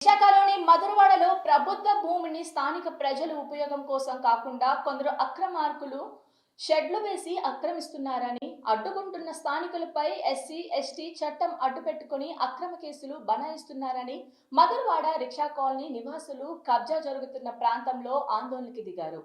విశాఖలోని మధురవాడలో ప్రభుత్వ భూమిని స్థానిక ప్రజల ఉపయోగం కోసం కాకుండా కొందరు అక్రమార్కులు షెడ్లు వేసి ఆక్రమిస్తున్నారని, అడ్డుకుంటున్న స్థానికులపై ఎస్సీ ఎస్టీ చట్టం అడ్డుపెట్టుకుని అక్రమ కేసులు బనాయిస్తున్నారని మధురవాడ రిక్షా కాలనీ నివాసులు కబ్జా జరుగుతున్న ప్రాంతంలో ఆందోళనకి దిగారు.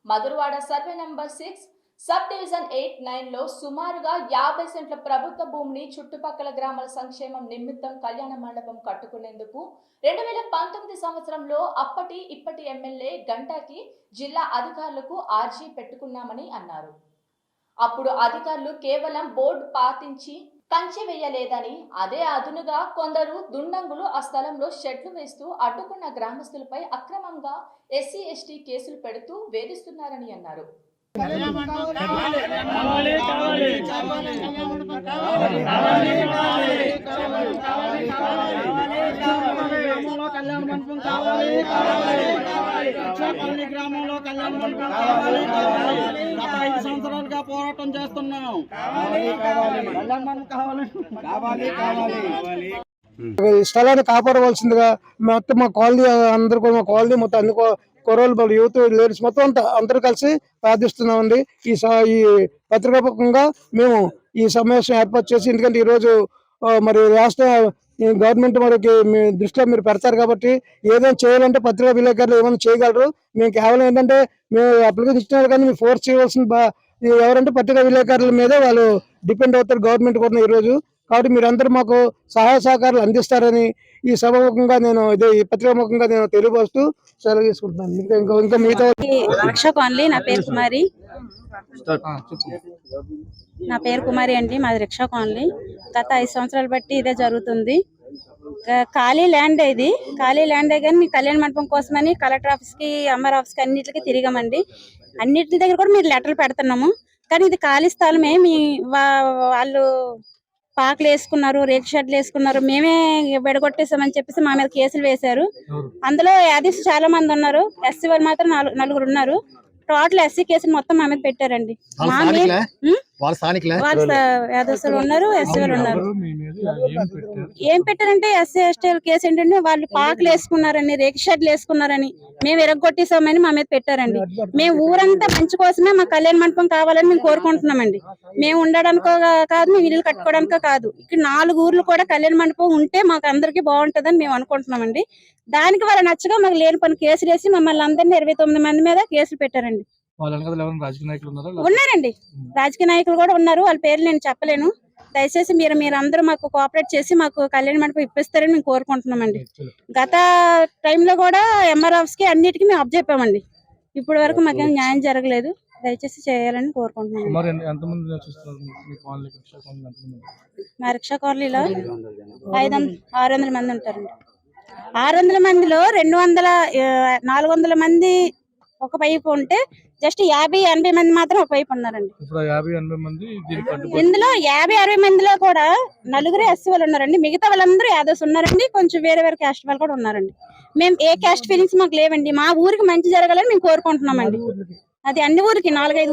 Madhurawada survey number 6 sub division 8-9 లో సుమారుగా 50 సెంట్ల ప్రభుత్వ భూమిని చుట్టుపక్కల గ్రామాల సంక్షేమం నిమిత్తం కళ్యాణ మండపం కట్టుకునేందుకు 2019 సంవత్సరంలో అప్పటి ఇప్పటి ఎమ్మెల్యే గంటాకి జిల్లా అధికారులకు ఆర్జీ పెట్టుకున్నామని అన్నారు. అప్పుడు అధికారులు కేవలం బోర్డు పాతించి కంచె వేయలేదని, అదే అదునుగా కొందరు దుండంగులు ఆ స్థలంలో షెడ్లు వేస్తూ అడ్డుకున్న గ్రామస్తులపై అక్రమంగా ఎస్సీ ఎస్టీ కేసులు పెడుతూ వేధిస్తున్నారని అన్నారు. గ్రామంలో కళ్యాణ మండపం గత 5 సంవత్సరాలుగా పోరాటం చేస్తున్నాం. స్థలాన్ని కాపాడవలసిందిగా మొత్తం మా కాలనీ అందరూ కూడా, మా కాలనీ మొత్తం అన్ని కుర్రోళ్ళు, యూత్, లేడీస్ మొత్తం అంతా అందరూ కలిసి ప్రార్థిస్తున్నామండి. ఈ పత్రికాముఖంగా మేము ఈ సమావేశం ఏర్పాటు చేసి, ఎందుకంటే ఈరోజు మరి రాష్ట్ర గవర్నమెంట్ మనకి దృష్టిలో మీరు పెడతారు కాబట్టి ఏదైనా చేయాలంటే పత్రికా విలేకరులు ఏమైనా చేయగలరు. మేము కేవలం ఏంటంటే మేము అప్లికేషన్ ఇచ్చినారు కానీ మేము ఫోర్స్ చేయవలసిన ఎవరంటే పత్రికా విలేకరుల మీదే వాళ్ళు డిపెండ్ అవుతారు గవర్నమెంట్ కూడా ఈరోజు. కాబట్టి మీరందరూ మాకు సహాయ సహకారాలు అందిస్తారని ఈ సభాముఖంగా నేను ఈ పత్రికాముఖంగా నేను తెలియపరుస్తూ సెలవు తీసుకుంటున్నాను. ఇంకా మిగతా రిక్షా కాలనీ. నా పేరు కుమారి అండి. మాది రిక్షా కాలనీ. గత 5 సంవత్సరాలు బట్టి ఇదే జరుగుతుంది. ఖాళీ ల్యాండ్ ఇది, ఖాళీ ల్యాండే కానీ మీ కళ్యాణ మండపం కోసమని కలెక్టర్ ఆఫీస్ కి, ఎంఆర్ ఆఫీస్ కి అన్నిటికి తిరిగామండి. అన్నిటి దగ్గర కూడా మీరు లెటర్లు పెడుతున్నాము. కానీ ఇది ఖాళీ స్థలమే. వాళ్ళు పాకలు వేసుకున్నారు, రేకు షెడ్లు వేసుకున్నారు, మేమే విడగొట్టేసామని చెప్పేసి మా మీద కేసులు వేశారు. అందులో యాదీస్ చాలా మంది ఉన్నారు, ఎస్సీ వాళ్ళు మాత్రం 4 ఉన్నారు. టోటల్ ఎస్సీ కేసులు మొత్తం మా మీద పెట్టారండి. యాదవ్సులు ఉన్నారు, ఎస్సీ వాళ్ళు ఉన్నారు. ఏం పెట్టారంటే ఎస్సీ ఎస్టీ కేసు ఏంటంటే వాళ్ళు పాకలు వేసుకున్నారని, రేకు షెడ్లు వేసుకున్నారని, మేము విరగొట్టేసామని మా మీద పెట్టారండి. మేము ఊరంతా మంచి కోసమే మా కళ్యాణ మండపం కావాలని మేము కోరుకుంటున్నామండి. మేము ఉండడానికో కాదు, మేము ఇల్లు కట్టుకోవడానికో కాదు. ఇక్కడ 4 ఊర్లు కూడా కళ్యాణ మండపం ఉంటే మాకు అందరికీ బాగుంటుందని మేము అనుకుంటున్నామండి. దానికి వాళ్ళు నచ్చగా మాకు లేని పని కేసులు వేసి మమ్మల్ని అందరినీ 29 మంది మీద కేసులు పెట్టారండి. ఉన్నారండి, రాజకీయ నాయకులు కూడా ఉన్నారు. వాళ్ళ పేర్లు నేను చెప్పలేను. దయచేసి మీరు అందరూ మాకు కోఆపరేట్ చేసి మాకు కళ్యాణ మండపం ఇప్పిస్తారని మేము కోరుకుంటున్నామండి. గత టైంలో కూడా ఎంఆర్ ఆఫీస్ కి అన్నిటికీ మేము చెప్పామండి. ఇప్పటి వరకు మాకేం న్యాయం జరగలేదు. దయచేసి చేయాలని కోరుకుంటున్నాం. మా రిక్షా కాలనీలో 600 మంది ఉంటారండి. 600 మందిలో 400 మంది ఒక వైపు ఉంటే జస్ట్ 50-80 మంది మాత్రం ఒక వైపు ఉన్నారండి. ఇందులో 50-60 మందిలో కూడా 4 ఎస్సీ వాళ్ళు ఉన్నారండి. మిగతా వాళ్ళందరూ యాదవ్స్ ఉన్నారండి. కొంచెం వేరే క్యాస్ట్ వాళ్ళు కూడా ఉన్నారండి. మేము ఏ క్యాస్ట్ ఫీలింగ్స్ మాకు లేవండి. మా ఊరికి మంచి జరగాలని మేము కోరుకుంటున్నామండి. అది అన్ని ఊరికి 4-5